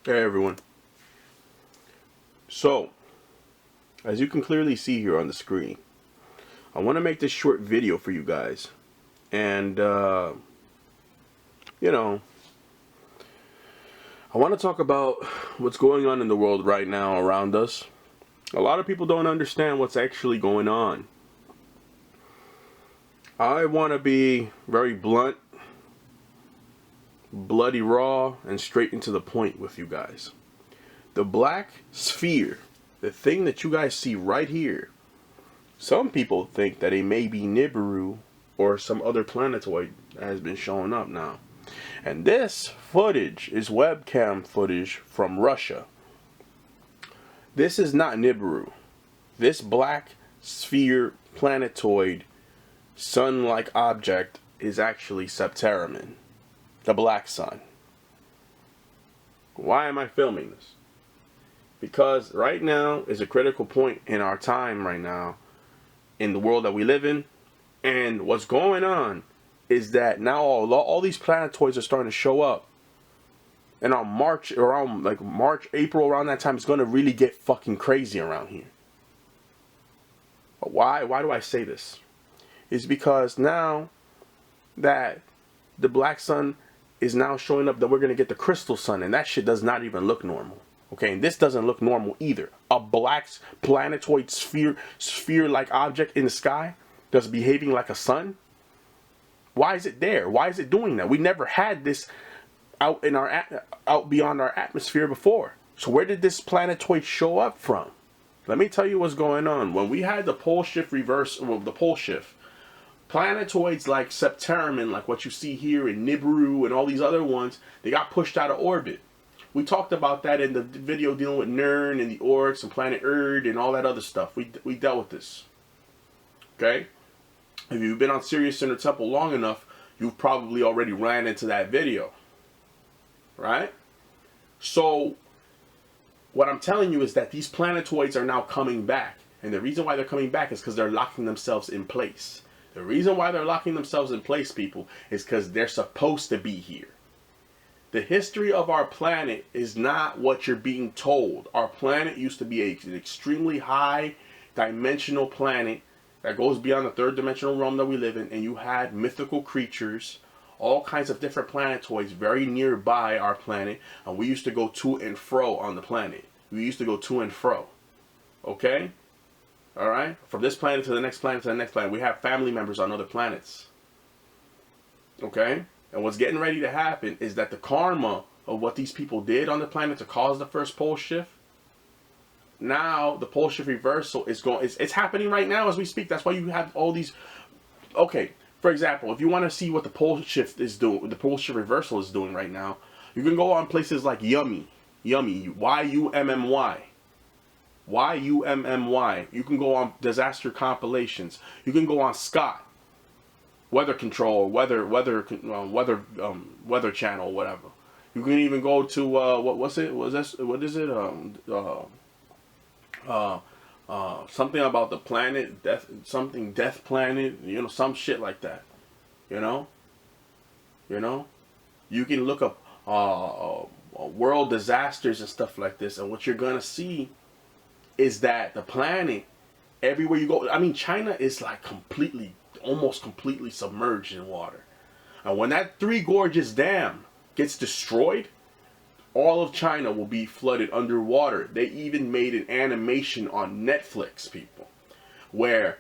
Hey everyone. So, as you can clearly see here on the screen, I want to make this short video for you guys. And, you know, I want to talk about what's going on in the world right now around us. A lot of people don't understand what's actually going on. I want to be very blunt, bloody raw, and straight into the point with you guys. The black sphere, the thing that you guys see right here, some people think that it may be Nibiru or some other planetoid that has been showing up now. And this footage is webcam footage from Russia. This is not Nibiru. This black sphere planetoid sun-like object is actually Septeramin, the black sun. Why am I filming this? Because right now is a critical point in our time right now, in the world that we live in. And what's going on is that now all these planetoids are starting to show up. And on March, April, around that time, it's going to really get fucking crazy around here. But why do I say this? It's because now that the black sun is now showing up, that we're going to get the crystal sun, and that shit does not even look normal. Okay, and this doesn't look normal either. A black planetoid sphere-like object in the sky that's behaving like a sun. Why is it there? Why is it doing that? We never had this out beyond our atmosphere before. So where did this planetoid show up from? Let me tell you what's going on. When we had the pole shift planetoids like Septeramin, like what you see here in Nibiru and all these other ones, they got pushed out of orbit. We talked about that in the video dealing with Nern and the Oryx and Planet Erd and all that other stuff. We dealt with this. Okay? If you've been on Sirius Center Temple long enough, you've probably already ran into that video. Right? So, what I'm telling you is that these planetoids are now coming back. And the reason why they're coming back is because they're locking themselves in place. The reason why they're locking themselves in place, people, is because they're supposed to be here. The history of our planet is not what you're being told. Our planet used to be an extremely high dimensional planet that goes beyond the third dimensional realm that we live in, and you had mythical creatures, all kinds of different planetoids very nearby our planet, and we used to go to and fro on the planet. We used to go to and fro. Okay? Alright? From this planet to the next planet to the next planet. We have family members on other planets. Okay? And what's getting ready to happen is that the karma of what these people did on the planet to cause the first pole shift, now the pole shift reversal is it's happening right now as we speak. That's why you have all these. Okay, for example, if you want to see what the pole shift is doing, the pole shift reversal is doing right now, you can go on places like Yummy, YUMMY. YUMMY. You can go on disaster compilations. You can go on Scott, weather control, weather channel, whatever. You can even go to what is it? Something about the planet, death planet. You know, some shit like that. You know. You can look up world disasters and stuff like this, and what you're gonna see is that the planet, everywhere you go, I mean, China is like almost completely submerged in water. And when that Three Gorges Dam gets destroyed, all of China will be flooded underwater. They even made an animation on Netflix, people, where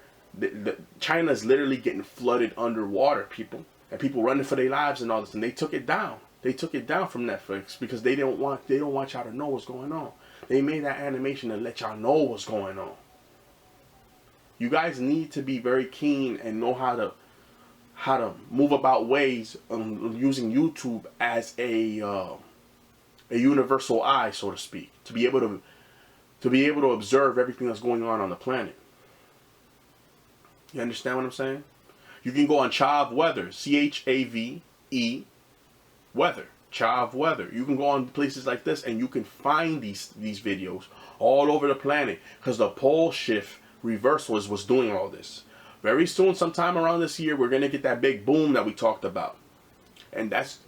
China's literally getting flooded underwater, people, and people running for their lives and all this. And they took it down. They took it down from Netflix because they don't want y'all to know what's going on. They made that animation to let y'all know what's going on. You guys need to be very keen and know how to move about ways using YouTube as a universal eye, so to speak, to be able to observe everything that's going on the planet. You understand what I'm saying? You can go on Chav Weather, CHAVE Weather, Chav Weather. You can go on places like this and you can find these videos all over the planet because the pole shift reversal is what's doing all this. Very soon, sometime around this year, we're gonna get that big boom that we talked about, and that's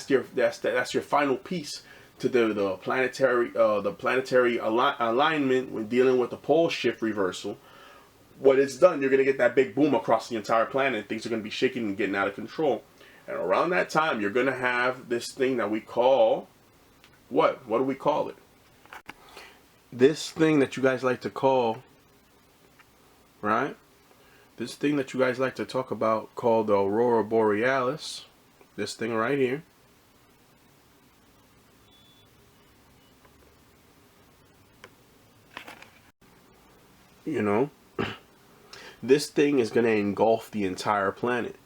your final piece to the planetary alignment when dealing with the pole shift reversal, when it's done, you're going to get that big boom across the entire planet. Things are going to be shaking and getting out of control. And around that time, you're going to have this thing that we call, what? What do we call it? This thing that you guys like to call, right? This thing that you guys like to talk about called the Aurora Borealis. This thing right here. You know, this thing is going to engulf the entire planet.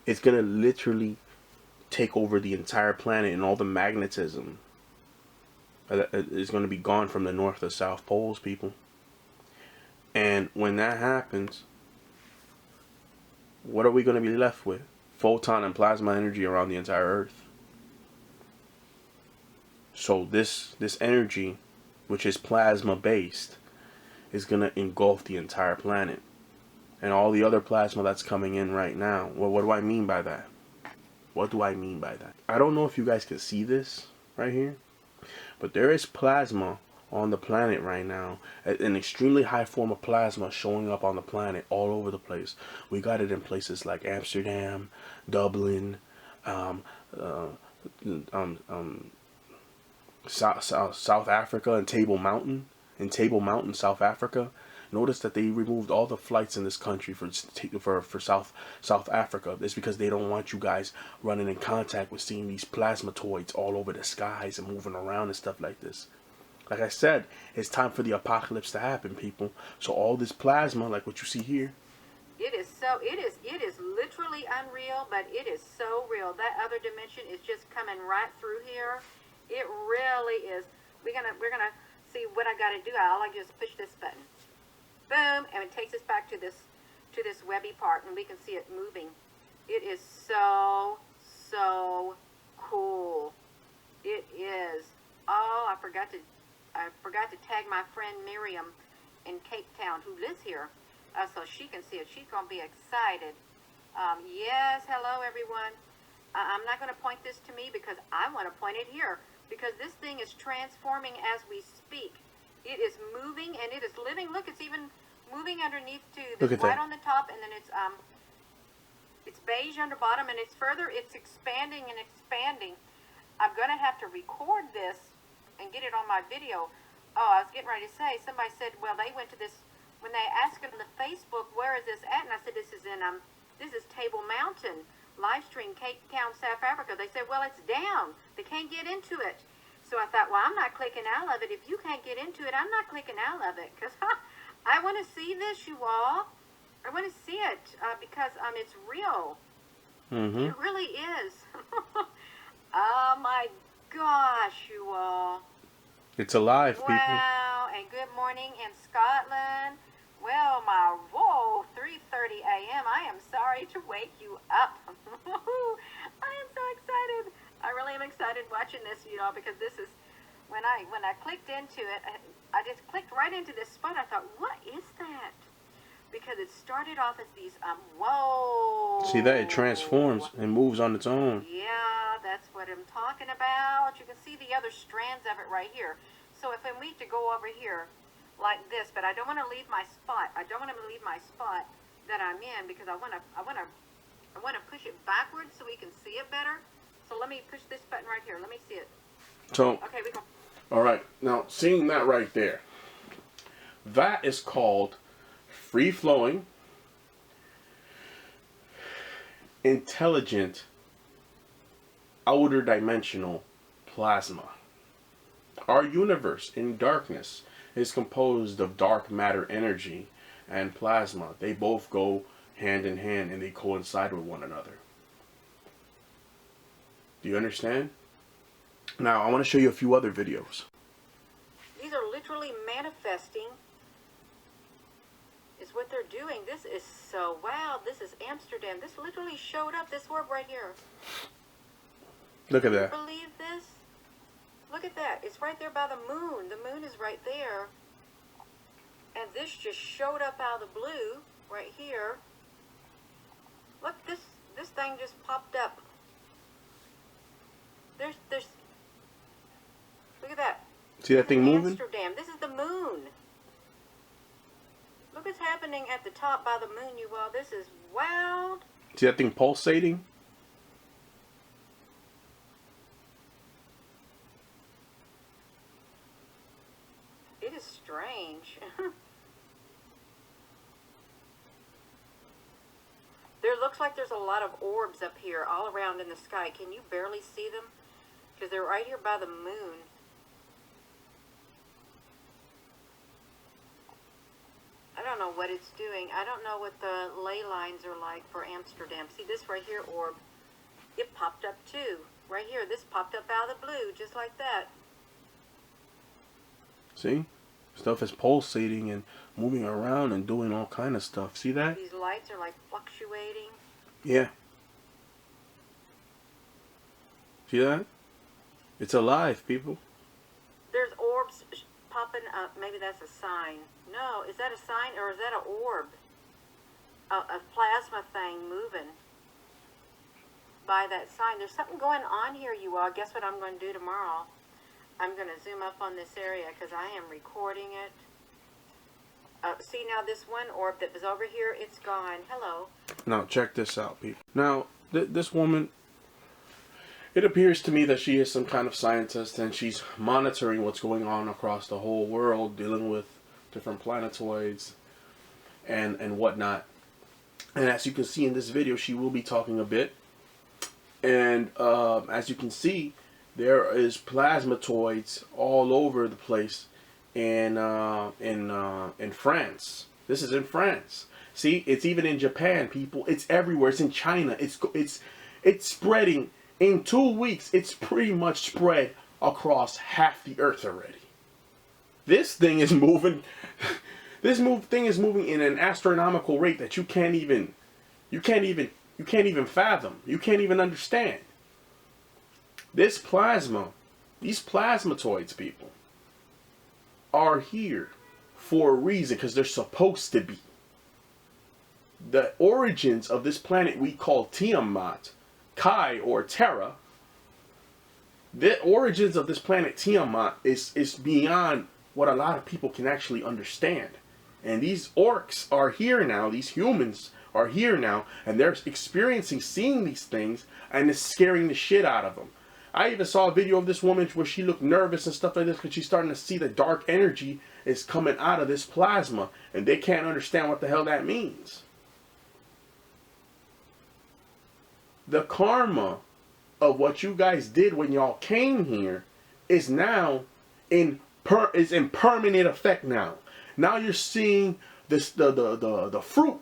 It's going to literally take over the entire planet, and all the magnetism is going to be gone from the north to south poles, people. And when that happens, what are we going to be left with? Photon and plasma energy around the entire Earth. So this energy, which is plasma based, is going to engulf the entire planet. And all the other plasma that's coming in right now. Well, what do I mean by that? What do I mean by that? I don't know if you guys can see this right here, but there is plasma on the planet right now, an extremely high form of plasma showing up on the planet all over the place. We got it in places like Amsterdam, Dublin, South Africa, and Table Mountain. In Table Mountain, South Africa. Notice that they removed all the flights in this country for South Africa. It's because they don't want you guys running in contact with seeing these plasmatoids all over the skies and moving around and stuff like this. Like I said, it's time for the apocalypse to happen, people. So all this plasma, like what you see here, it is literally unreal, but it is so real. That other dimension is just coming right through here. It really is. We're gonna see what I gotta do. All I do is push this button. Boom, and it takes us back to this webby part, and we can see it moving. It is so cool. It is. Oh, I forgot to tag my friend Miriam in Cape Town, who lives here, so she can see it. She's gonna be excited. Yes, hello everyone. I'm not gonna point this to me because I want to point it here, because this thing is transforming as we speak. It is moving and it is living. Look, it's even moving underneath too. There's white on the top, and then it's beige under bottom, and it's expanding and expanding. I'm gonna have to record this and get it on my video. Oh, I was getting ready to say, somebody said, well, they went to this, when they asked them on the Facebook, where is this at? And I said, this is Table Mountain, live stream, Cape Town, South Africa. They said, well, it's down. They can't get into it. So I thought, well, I'm not clicking out of it. If you can't get into it, I'm not clicking out of it, because I want to see this, you all. I want to see it because it's real. Mm-hmm. It really is. Oh my gosh, you all. It's alive, people. Wow, and good morning in Scotland. Well, 3:30 a.m. I am sorry to wake you up. I am so excited. I really am excited watching this, you know, because this is, when I clicked into it, I just clicked right into this spot. I thought, what is that? Because it started off as these, whoa. See that? It transforms and moves on its own. Yeah, that's what I'm talking about. You can see the other strands of it right here. So if I need to go over here like this, but I don't want to leave my spot. I don't want to leave my spot that I'm in, because I want to push it backwards so we can see it better. So let me push this button right here. Let me see it. So, okay, we go. All right. Now, seeing that right there, that is called free-flowing, intelligent, outer dimensional plasma. Our universe in darkness is composed of dark matter energy and plasma. They both go hand in hand, and they coincide with one another. Do you understand? Now, I want to show you a few other videos. These are literally manifesting, is what they're doing. This is so, wow, this is Amsterdam. This literally showed up, this orb right here. Look at that. Can you believe this? Look at that. It's right there by the moon. The moon is right there. And this just showed up out of the blue right here. Look, this thing just popped up. There's See that thing moving? Amsterdam. This is the moon. Look what's happening at the top by the moon, you all. This is wild. See that thing pulsating? It is strange. There looks like there's a lot of orbs up here all around in the sky. Can you barely see them? Because they're right here by the moon. I don't know what it's doing. I don't know what the ley lines are like for Amsterdam. See this right here orb? It popped up too. Right here, this popped up out of the blue, just like that. See? Stuff is pulsating and moving around and doing all kind of stuff. See that? These lights are like fluctuating. Yeah. See that? It's alive, people. There's orbs popping up. Maybe that's a sign. No, is that a sign or is that an orb? A plasma thing moving by that sign. There's something going on here, you all. Guess what I'm going to do tomorrow? I'm going to zoom up on this area because I am recording it. See now this one orb that was over here, it's gone. Hello. Now check this out, people. Now, this woman, it appears to me that she is some kind of scientist and she's monitoring what's going on across the whole world, dealing with different planetoids and whatnot. And as you can see in this video, she will be talking a bit. And as you can see, there is plasmatoids all over the place in France. This is in France. See, it's even in Japan, people. It's everywhere. It's in China. It's spreading. In 2 weeks, it's pretty much spread across half the earth already. This thing is moving. Thing is moving in an astronomical rate that you can't even fathom. You can't even understand. This plasma, these plasmatoids, people, are here for a reason because they're supposed to be. The origins of this planet we call Tiamat, Kai, or Terra, the origins of this planet Tiamat is beyond what a lot of people can actually understand. And these orcs are here now, these humans are here now, and they're experiencing, seeing these things, and it's scaring the shit out of them. I even saw a video of this woman where she looked nervous and stuff like this because she's starting to see the dark energy is coming out of this plasma, and they can't understand what the hell that means. The karma of what you guys did when y'all came here is now in permanent effect now. Now you're seeing this the fruit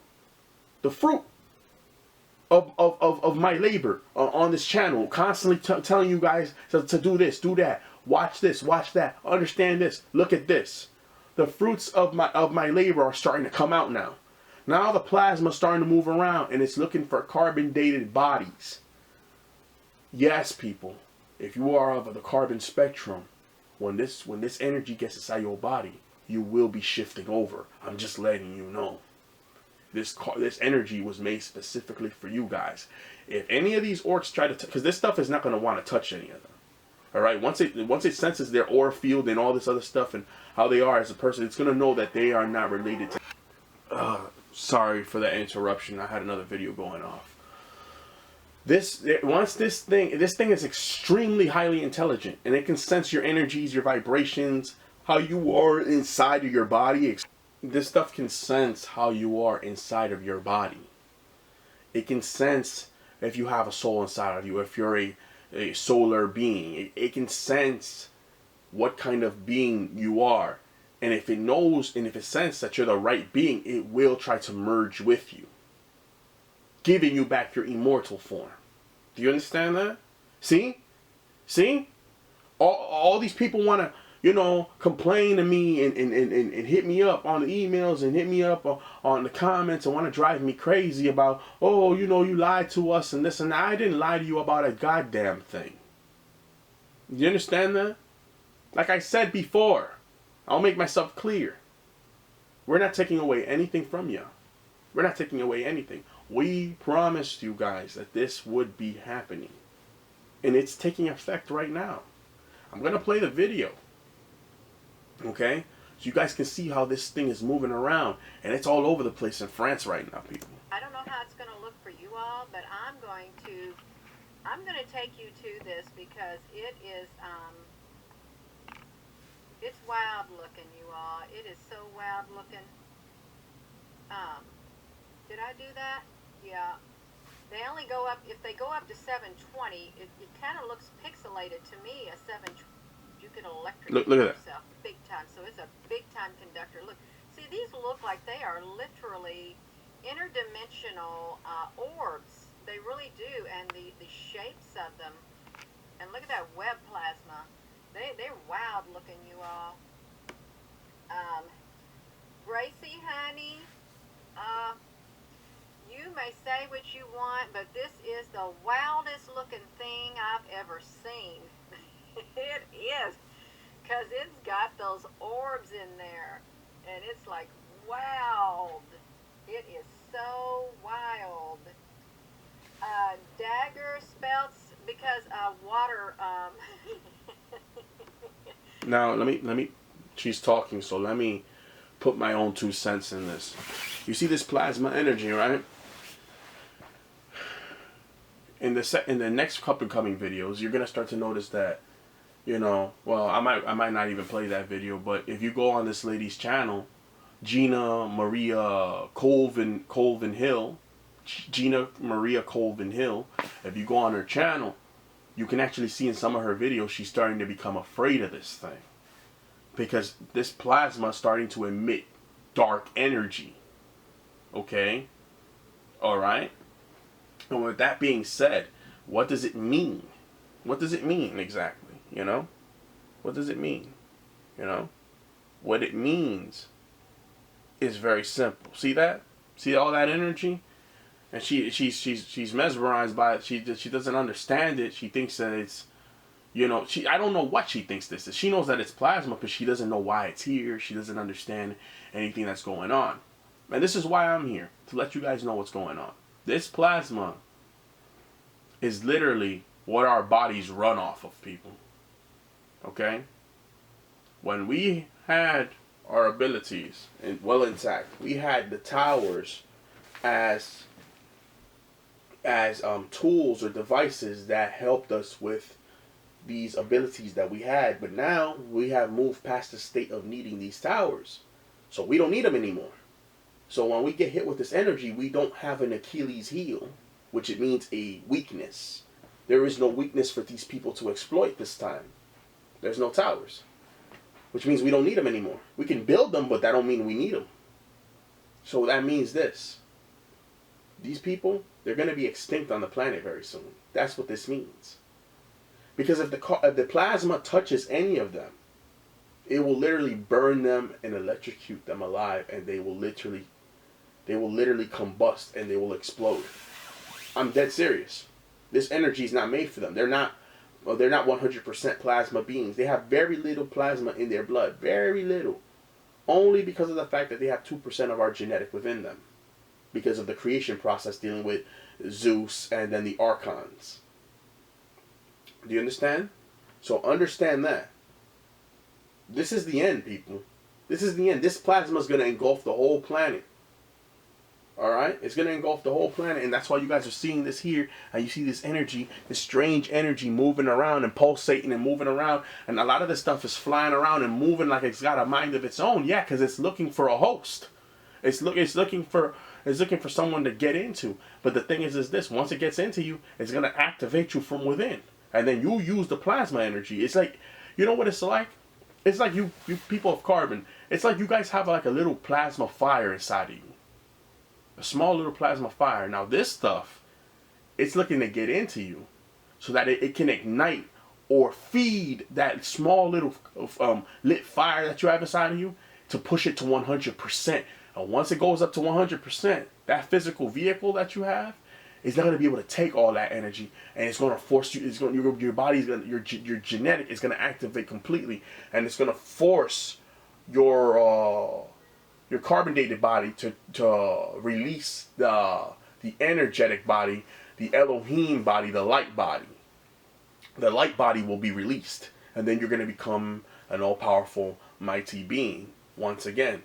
of my labor on this channel, constantly telling you guys to do this, do that, watch this, watch that, understand this, look at this. The fruits of my labor are starting to come out now. Now the plasma is starting to move around and it's looking for carbon dated bodies. Yes, people, if you are of the carbon spectrum, when this energy gets inside your body, you will be shifting over. I'm just letting you know. This energy was made specifically for you guys. If any of these orcs try to, because this stuff is not going to want to touch any of them. All right, once it senses their aura field and all this other stuff and how they are as a person, it's going to know that they are not related to. Sorry for that interruption. I had another video going off. This thing is extremely highly intelligent, and it can sense your energies, your vibrations, how you are inside of your body. This stuff can sense how you are inside of your body. It can sense if you have a soul inside of you, if you're a solar being. It can sense what kind of being you are. And if it knows and if it senses that you're the right being, it will try to merge with you, giving you back your immortal form. Do you understand that? See? All these people want to, complain to me and hit me up on the emails and hit me up on the comments and want to drive me crazy about, you lied to us and this and that. I didn't lie to you about a goddamn thing. You understand that? Like I said before, I'll make myself clear. We're not taking away anything from you. We're not taking away anything. We promised you guys that this would be happening. And it's taking effect right now. I'm going to play the video. Okay? So you guys can see how this thing is moving around, and it's all over the place in France right now, people. I don't know how it's going to look for you all, but I'm going to take you to this because it's wild looking, you all. It is so wild looking. Did I do that? Yeah. They only go up, if they go up to 720, it kind of looks pixelated to me, a 720. You can electrocute Look at that. yourself big time. So it's a big time conductor. Look, see, these look like they are literally interdimensional orbs. They really do. And the shapes of them, and look at that web plasma. They're wild looking, you all. Gracie, honey, you may say what you want, but this is the wildest looking thing I've ever seen. It is, because it's got those orbs in there, and it's like wild. It is so wild. Dagger spells because water. Now let me. She's talking, so let me put my own 2 cents in this. You see this plasma energy, right? In the next couple coming videos, you're gonna start to notice that, you know, well, I might not even play that video, but if you go on this lady's channel, Gina Maria Colvin Hill, Gina Maria Colvin Hill, if you go on her channel, you can actually see in some of her videos she's starting to become afraid of this thing. Because this plasma is starting to emit dark energy. Okay? Alright? And with that being said, what does it mean? What does it mean exactly? You know? What does it mean? You know? What it means is very simple. See that? See all that energy? And she's mesmerized by it. She doesn't understand it. She thinks that it's, you know, I don't know what she thinks this is. She knows that it's plasma, but she doesn't know why it's here. She doesn't understand anything that's going on. And this is why I'm here, to let you guys know what's going on. This plasma is literally what our bodies run off of, people. Okay? When we had our abilities well intact, we had the towers as tools or devices that helped us with these abilities that we had. But now we have moved past the state of needing these towers, so we don't need them anymore. So when we get hit with this energy, we don't have an Achilles heel, which it means a weakness. There is no weakness for these people to exploit this time. There's no towers, which means we don't need them anymore. We can build them, but that don't mean we need them. So that means this: these people, they're going to be extinct on the planet very soon. That's what this means. Because if the plasma touches any of them, it will literally burn them and electrocute them alive, and they will literally combust and they will explode. I'm dead serious. This energy is not made for them. They're not 100% plasma beings. They have very little plasma in their blood. Very little. Only because of the fact that they have 2% of our genetic within them. Because of the creation process dealing with Zeus and then the archons. Do you understand? So understand that. This is the end, people. This is the end. This plasma is going to engulf the whole planet. Alright? It's going to engulf the whole planet, and that's why you guys are seeing this here, and you see this energy, this strange energy moving around and pulsating and moving around, and a lot of this stuff is flying around and moving like it's got a mind of its own. Yeah, because it's looking for a host. It's looking for someone to get into. But the thing is this: once it gets into you, it's going to activate you from within, and then you use the plasma energy. It's like, you know what it's like? It's like you people of carbon. It's like you guys have like a little plasma fire inside of you. A small little plasma fire. Now this stuff, it's looking to get into you so that it can ignite or feed that small little lit fire that you have inside of you to push it to 100%. And once it goes up to 100%, that physical vehicle that you have is not going to be able to take all that energy, and it's going to force you. Your body's going, your genetic is going to activate completely, and it's going to force your carbonated body to release the energetic body, the Elohim body, the light body. The light body will be released, and then you're going to become an all-powerful mighty being. Once again,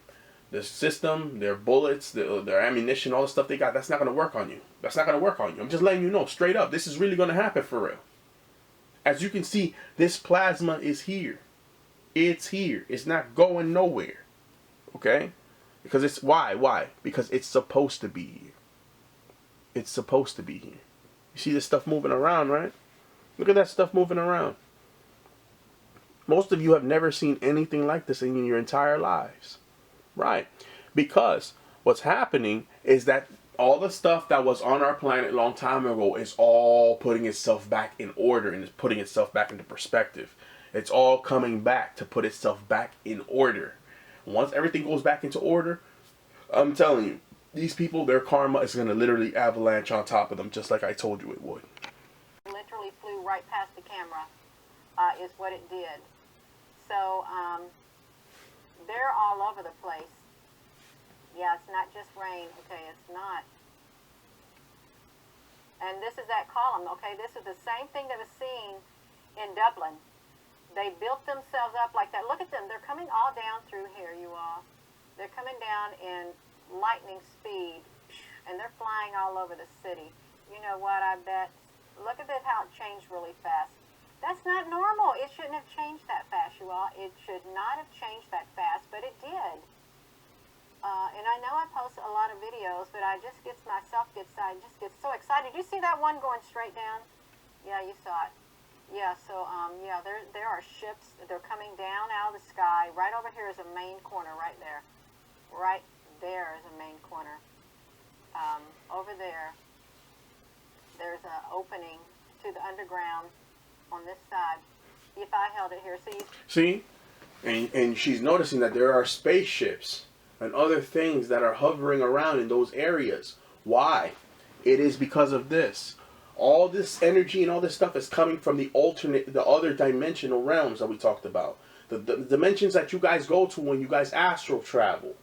the system, their bullets, their ammunition, all the stuff they got, that's not going to work on you. That's not going to work on you. I'm just letting you know straight up. This is really going to happen for real. As you can see, this plasma is here. It's here. It's not going nowhere. Okay? Because it's, why? Because it's supposed to be here. It's supposed to be here. You see this stuff moving around, right? Look at that stuff moving around. Most of you have never seen anything like this in your entire lives. Right? Because what's happening is that all the stuff that was on our planet a long time ago is all putting itself back in order and is putting itself back into perspective. It's all coming back to put itself back in order. Once everything goes back into order, I'm telling you, these people, their karma is going to literally avalanche on top of them, just like I told you it would. Literally flew right past the camera, is what it did. So, they're all over the place. Yeah, it's not just rain. Okay, it's not. And this is that column. Okay, this is the same thing that was seen in Dublin. They built themselves up like that. Look at them. They're coming all down through here, you all. They're coming down in lightning speed, and they're flying all over the city. You know what, I bet. Look at this, how it changed really fast. That's not normal. It shouldn't have changed that fast, you all. It should not have changed that fast, but it did. And I know I post a lot of videos, but I just get so excited. You see that one going straight down? Yeah, you saw it. Yeah, so, yeah, there are ships. They're coming down out of the sky. Right over here is a main corner right there. Right there is a main corner. Over there, there's an opening to the underground on this side. If I held it here, see? And she's noticing that there are spaceships and other things that are hovering around in those areas. Why? It is because of this. All this energy and all this stuff is coming from the other dimensional realms that we talked about. The dimensions that you guys go to when you guys astral travel,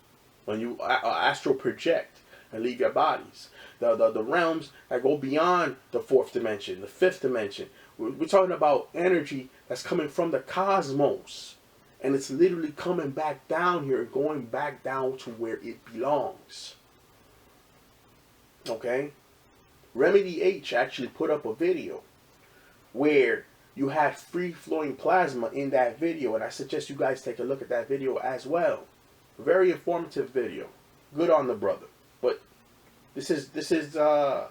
when you astral project and leave your bodies. The realms that go beyond the fourth dimension, the fifth dimension. We're talking about energy that's coming from the cosmos. And it's literally coming back down here and going back down to where it belongs. Okay? Remedy H actually put up a video where you had free-flowing plasma in that video. And I suggest you guys take a look at that video as well. Very informative video. Good on the brother. But this is what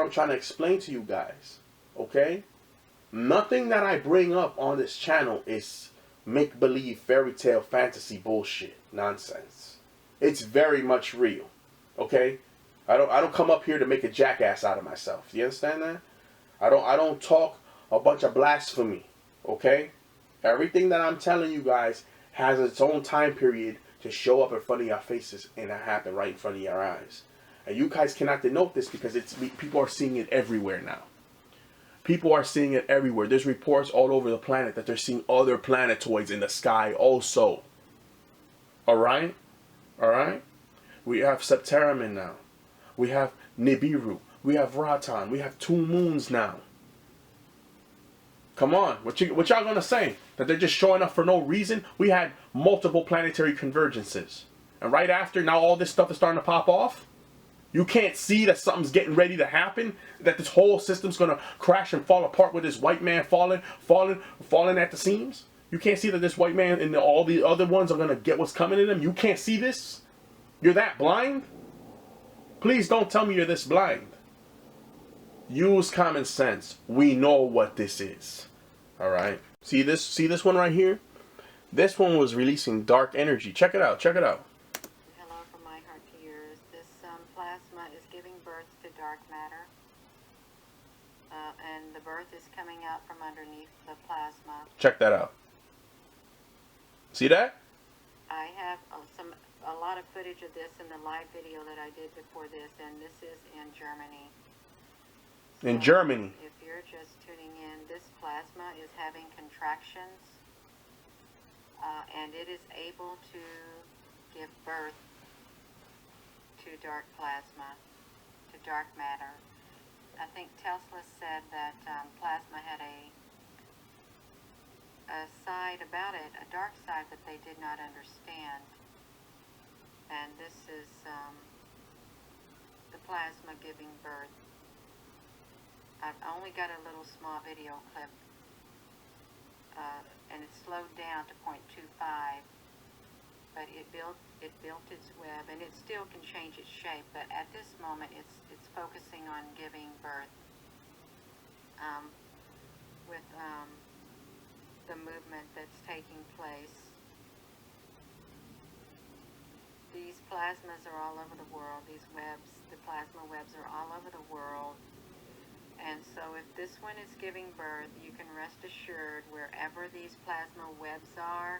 I'm trying to explain to you guys. Okay? Nothing that I bring up on this channel is make-believe, fairy tale, fantasy bullshit nonsense. It's very much real. Okay? I don't come up here to make a jackass out of myself. Do you understand that? I don't talk a bunch of blasphemy. Okay? Everything that I'm telling you guys has its own time period to show up in front of your faces and that happen right in front of your eyes. And you guys cannot denote this because people are seeing it everywhere now. People are seeing it everywhere. There's reports all over the planet that they're seeing other planetoids in the sky also. Alright? Alright? We have Septaraman now. We have Nibiru. We have Ratan. We have 2 moons now. Come on. What y'all gonna say? That they're just showing up for no reason? We had multiple planetary convergences. And right after, now all this stuff is starting to pop off? You can't see that something's getting ready to happen? That this whole system's going to crash and fall apart with this white man falling at the seams? You can't see that this white man and all the other ones are going to get what's coming to them? You can't see this? You're that blind? Please don't tell me you're this blind. Use common sense. We know what this is. Alright? See this one right here? This one was releasing dark energy. Check it out. Check it out. Dark matter, and the birth is coming out from underneath the plasma. Check that out. See that? I have a lot of footage of this in the live video that I did before this, and this is in Germany. In Germany. If you're just tuning in, this plasma is having contractions, and it is able to give birth to dark plasma. Dark matter. I think Tesla said that plasma had a a side about it, a dark side that they did not understand. And this is the plasma giving birth. I've only got a little small video clip, and it's slowed down to 0.25, but it built its web, and it still can change its shape, but at this moment it's focusing on giving birth with the movement that's taking place. These plasmas are all over the world. These webs, the plasma webs, are all over the world. And so if this one is giving birth, you can rest assured wherever these plasma webs are,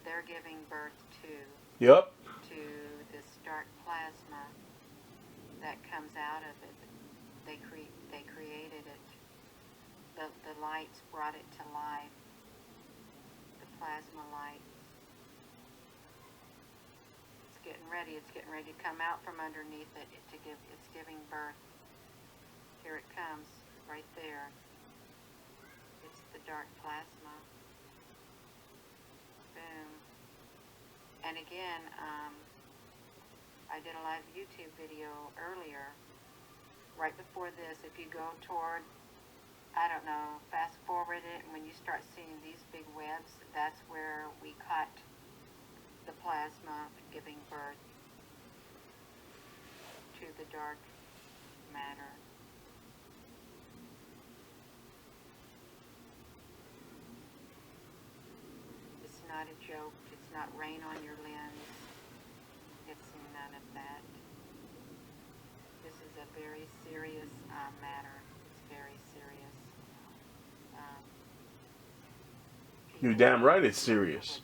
they're giving birth to. Yep. To this dark plasma that comes out of it. They created it. The lights brought it to life. The plasma light. It's getting ready to come out from underneath it it's giving birth. Here it comes, right there. It's the dark plasma. Boom. And again, I did a live YouTube video earlier, right before this. If you go toward, I don't know, fast forward it, and when you start seeing these big webs, that's where we caught the plasma giving birth to the dark matter. It's not a joke. It's not rain on your lens. It's none of that. This is a very serious matter. It's very serious. You're damn right it's serious.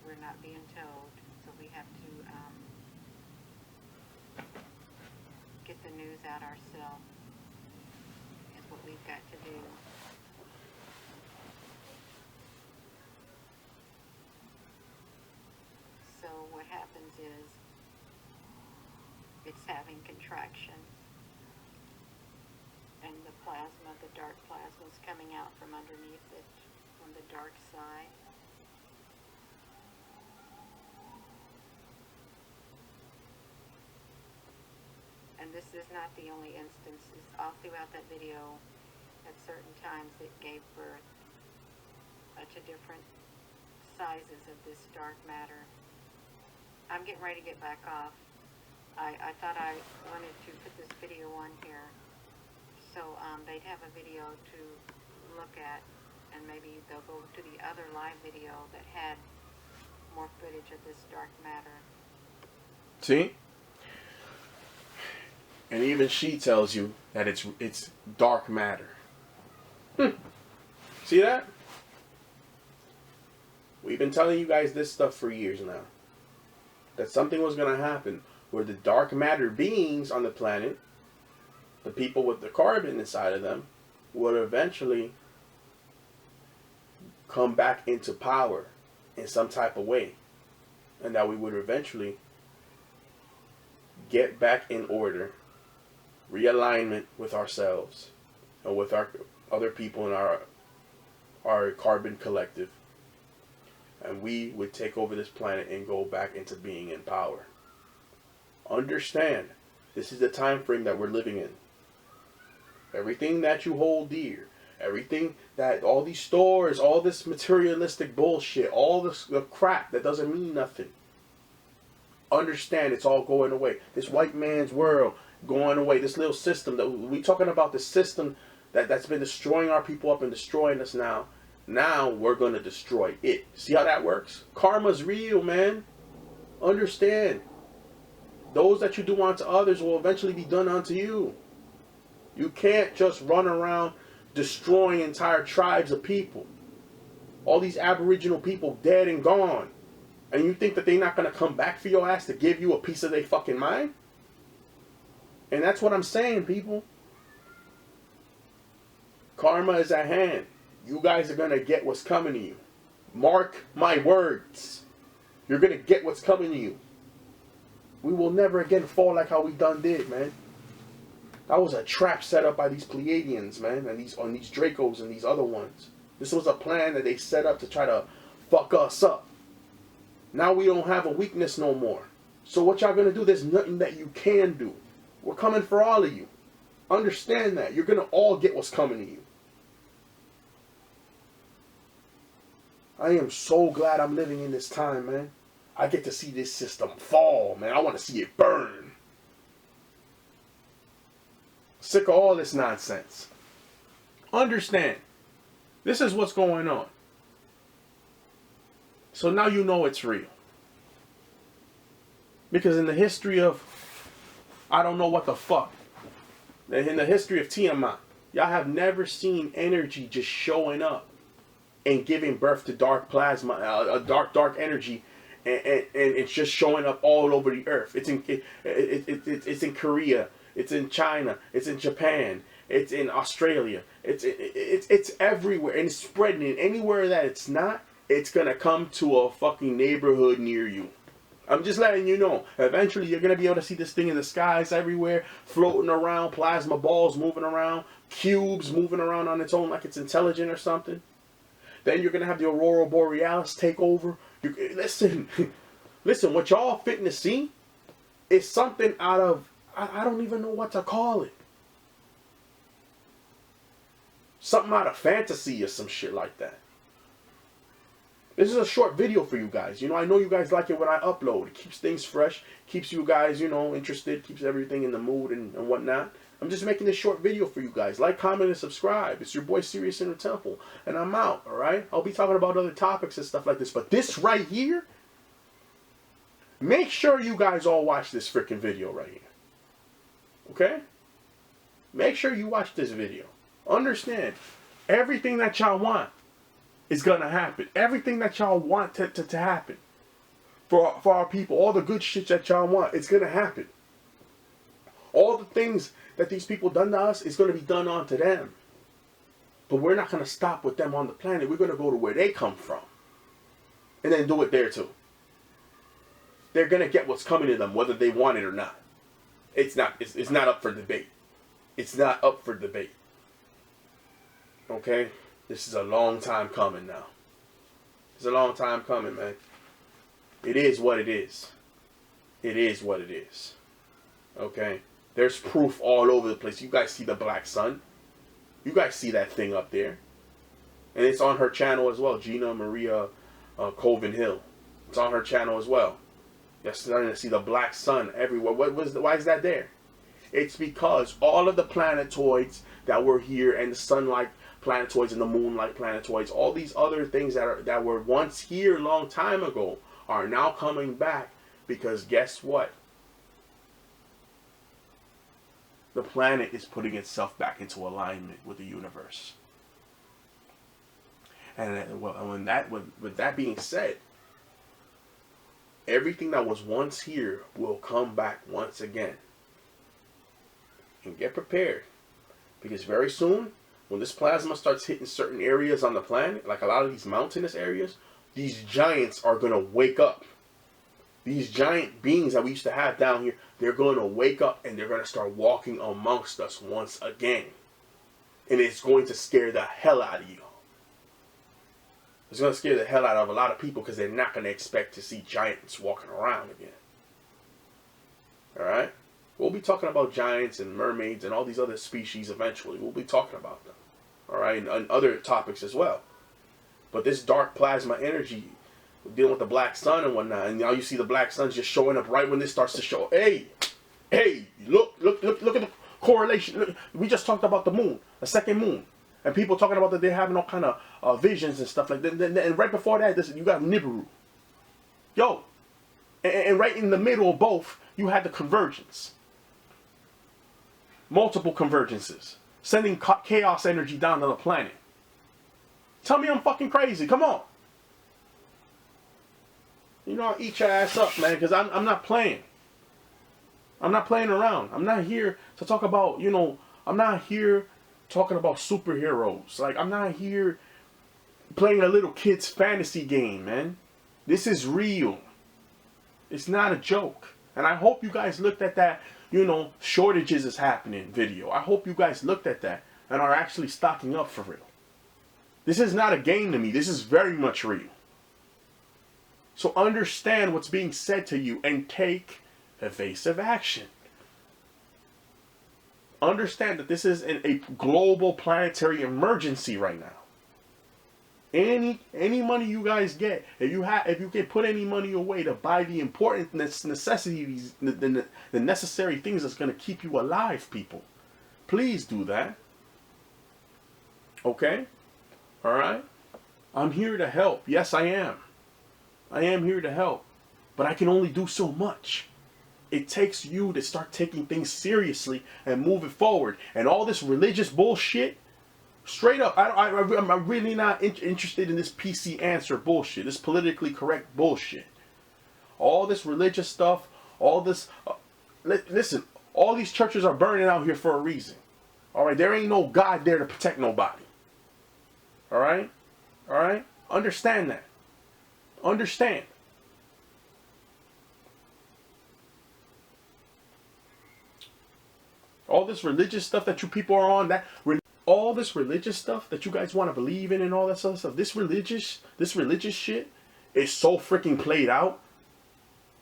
We're not being told, so we have to get the news out ourselves. Is what we've got to do. So what happens is it's having contraction, and the plasma, the dark plasma, is coming out from underneath it from the dark side. And this is not the only instance. All throughout that video, at certain times it gave birth to different sizes of this dark matter. I'm getting ready to get back off. I thought I wanted to put this video on here so they'd have a video to look at, and maybe they'll go to the other live video that had more footage of this dark matter. See? And even she tells you that it's dark matter. See that? We've been telling you guys this stuff for years now. That something was going to happen where the dark matter beings on the planet, the people with the carbon inside of them, would eventually come back into power in some type of way. And that we would eventually get back in order, realignment with ourselves and with our other people in our carbon collective, and we would take over this planet and go back into being in power. Understand, this is the time frame that we're living in. Everything that you hold dear, everything that, all these stores, all this materialistic bullshit, all this the crap that doesn't mean nothing. Understand, it's all going away. This white man's world going away. This little system that we talking about, the system that's been destroying our people up and destroying us now. Now we're going to destroy it. See how that works? Karma's real, man. Understand. Those that you do unto others will eventually be done unto you. You can't just run around destroying entire tribes of people. All these Aboriginal people dead and gone. And you think that they're not going to come back for your ass to give you a piece of their fucking mind? And that's what I'm saying, people. Karma is at hand. You guys are going to get what's coming to you. Mark my words. You're going to get what's coming to you. We will never again fall like how we done did, man. That was a trap set up by these Pleiadians, man, and these Dracos and these other ones. This was a plan that they set up to try to fuck us up. Now we don't have a weakness no more. So what y'all gonna do? There's nothing that you can do. We're coming for all of you. Understand that. You're gonna all get what's coming to you. I am so glad I'm living in this time, man. I get to see this system fall, man. I want to see it burn. Sick of all this nonsense. Understand. This is what's going on. So now you know it's real. Because in the history of, I don't know what the fuck, in the history of Tiamat, y'all have never seen energy just showing up and giving birth to dark plasma, dark energy, and it's just showing up all over the earth. It's in Korea, it's in China, it's in Japan, it's in Australia, it's everywhere, and it's spreading. And anywhere that it's not, it's gonna come to a fucking neighborhood near you. I'm just letting you know. Eventually, you're gonna be able to see this thing in the skies everywhere, floating around, plasma balls moving around, cubes moving around on its own like it's intelligent or something. Then you're gonna have the Aurora Borealis take over. Listen, what y'all fitting to see is something out of, I don't even know what to call it. Something out of fantasy or some shit like that. This is a short video for you guys. You know, I know you guys like it when I upload. It keeps things fresh, keeps you guys, you know, interested, keeps everything in the mood and whatnot. I'm just making this short video for you guys. Like, comment, and subscribe. It's your boy, Serious Inner Temple. And I'm out, alright? I'll be talking about other topics and stuff like this. But this right here, make sure you guys all watch this freaking video right here. Okay? Make sure you watch this video. Understand, everything that y'all want is going to happen. Everything that y'all want to happen. For our people, all the good shit that y'all want, it's going to happen. All the things that these people done to us is going to be done onto them. But we're not going to stop with them on the planet. We're going to go to where they come from. And then do it there too. They're going to get what's coming to them, whether they want it or not. It's not up for debate. It's not up for debate. Okay? This is a long time coming now. It's a long time coming, man. It is what it is. It is what it is. Okay? There's proof all over the place. You guys see the black sun. You guys see that thing up there. And it's on her channel as well. Gina Maria Colvin Hill. It's on her channel as well. You're starting to see the black sun everywhere. Why is that there? It's because all of the planetoids that were here, and the sun-like planetoids and the moon-like planetoids, all these other things that were once here a long time ago are now coming back, because guess what? The planet is putting itself back into alignment with the universe. And with that being said, everything that was once here will come back once again. And get prepared, because very soon, when this plasma starts hitting certain areas on the planet, like a lot of these mountainous areas, these giants are going to wake up. These giant beings that we used to have down here, they're going to wake up and they're going to start walking amongst us once again. And it's going to scare the hell out of you. It's going to scare the hell out of a lot of people, because they're not going to expect to see giants walking around again. Alright? We'll be talking about giants and mermaids and all these other species eventually. We'll be talking about them. Alright? And other topics as well. But this dark plasma energy, dealing with the black sun and whatnot, and now you see the black sun just showing up right when this starts to show. Hey, look at the correlation. Look, we just talked about the moon, a second moon, and people talking about that they're having all kind of visions and stuff like that. And right before that, you got Nibiru. Yo, and right in the middle of both, you had the convergence. Multiple convergences, sending chaos energy down to the planet. Tell me I'm fucking crazy. Come on. You know, I'll eat your ass up, man, because I'm not playing. I'm not playing around. I'm not here to talk about, you know, I'm not here talking about superheroes. Like, I'm not here playing a little kid's fantasy game, man. This is real. It's not a joke. And I hope you guys looked at that, you know, shortages is happening video. I hope you guys looked at that and are actually stocking up for real. This is not a game to me. This is very much real. So understand what's being said to you and take evasive action. Understand that this is a global planetary emergency right now. Any money you guys get, if you can put any money away to buy the important necessities, the necessary things that's going to keep you alive, people, please do that. Okay? All right? I'm here to help. Yes, I am. I am here to help. But I can only do so much. It takes you to start taking things seriously and moving forward. And all this religious bullshit, straight up, I'm really not interested in this PC answer bullshit, this politically correct bullshit. All this religious stuff, all this, listen, all these churches are burning out here for a reason. All right, there ain't no God there to protect nobody. All right, all right, understand that. Understand. All this religious stuff that you people are on, all this religious stuff that you guys want to believe in and all that other stuff, this religious shit is so freaking played out.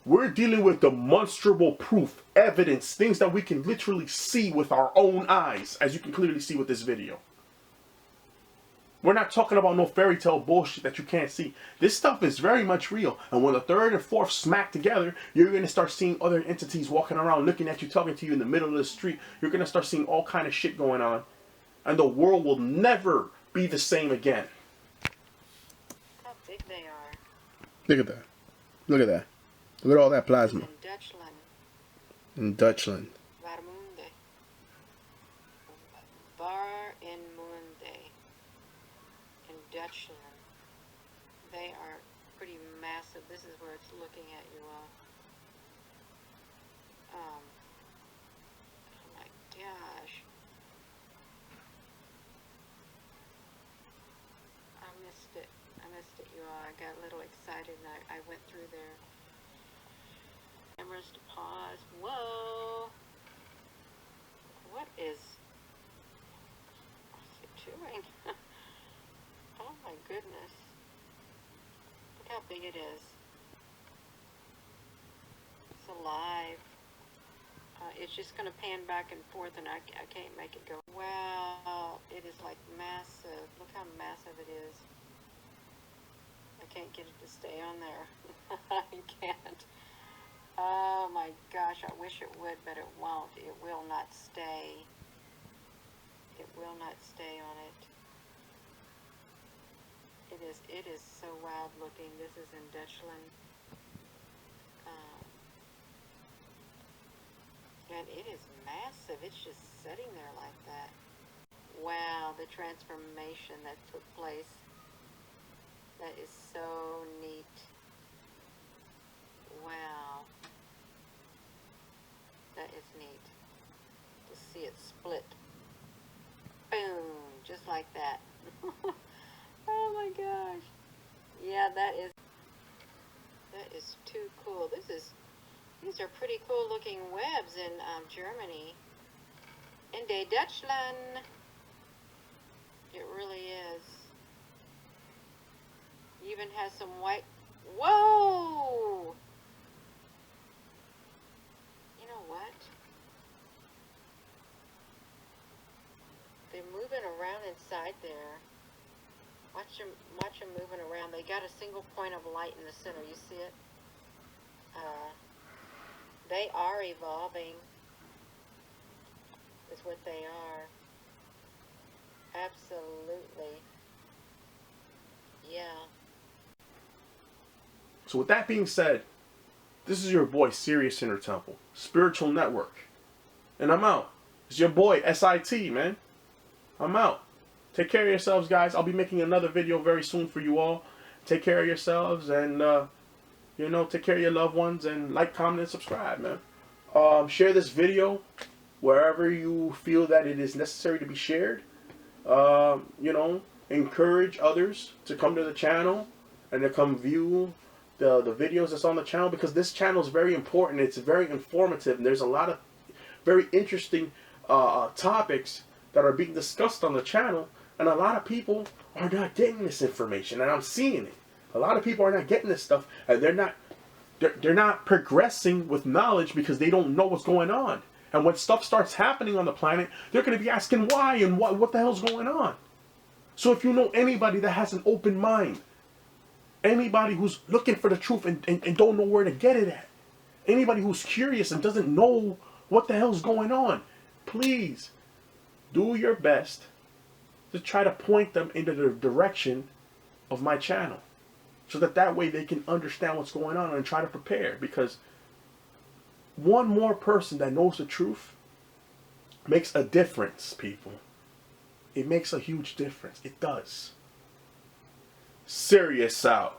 We're dealing with demonstrable proof, evidence, things that we can literally see with our own eyes, as you can clearly see with this video. We're not talking about no fairy tale bullshit that you can't see. This stuff is very much real. And when the third and fourth smack together, you're going to start seeing other entities walking around, looking at you, talking to you in the middle of the street. You're going to start seeing all kind of shit going on. And the world will never be the same again. How big they are. Look at that. Look at that. Look at all that plasma. In Dutchland. In Dutchland. Warmunde. Warmunde. In Dutchland. They are pretty massive. This is where it's looking at you all. Oh my gosh. I missed it, you all. I got a little excited and I went through there. Cameras to pause. Whoa! What's it doing? Oh my goodness. Look how big it is. It's alive. It's just going to pan back and forth and I can't make it go. Wow, it is like massive. Look how massive it is. I can't get it to stay on there. I can't. Oh my gosh, I wish it would, but it won't. It will not stay. It will not stay on it. It is so wild looking. This is in Dutchland. And it is massive. It's just sitting there like that. Wow, the transformation that took place. That is so neat. Wow. That is neat. To see it split. Boom. Just like that. Oh my gosh. Yeah, that is too cool. These are pretty cool looking webs in Germany. In Dutchland. It really is. Even has some white. Whoa! You know what? They're moving around inside there. Watch them moving around. They got a single point of light in the center. You see it? They are evolving. Is what they are. Absolutely. Yeah. So with that being said, this is your boy, Sirius Inner Temple, Spiritual Network. And I'm out. It's your boy, SIT, man. I'm out. Take care of yourselves, guys. I'll be making another video very soon for you all. Take care of yourselves and, take care of your loved ones and like, comment, and subscribe, man. Share this video wherever you feel that it is necessary to be shared. Encourage others to come to the channel and to come view the videos that's on the channel, because this channel is very important. It's very informative, and there's a lot of very interesting topics that are being discussed on the channel And a lot of people are not getting this information, and I'm seeing it. A lot of people are not getting this stuff, and they're not progressing with knowledge because they don't know what's going on. And when stuff starts happening on the planet, they're going to be asking why and what the hell's going on. So if you know anybody that has an open mind, anybody who's looking for the truth and don't know where to get it at, anybody who's curious and doesn't know what the hell's going on, please do your best to try to point them into the direction of my channel, so that way they can understand what's going on and try to prepare. Because one more person that knows the truth makes a difference, people. It makes a huge difference. It does. Serious out.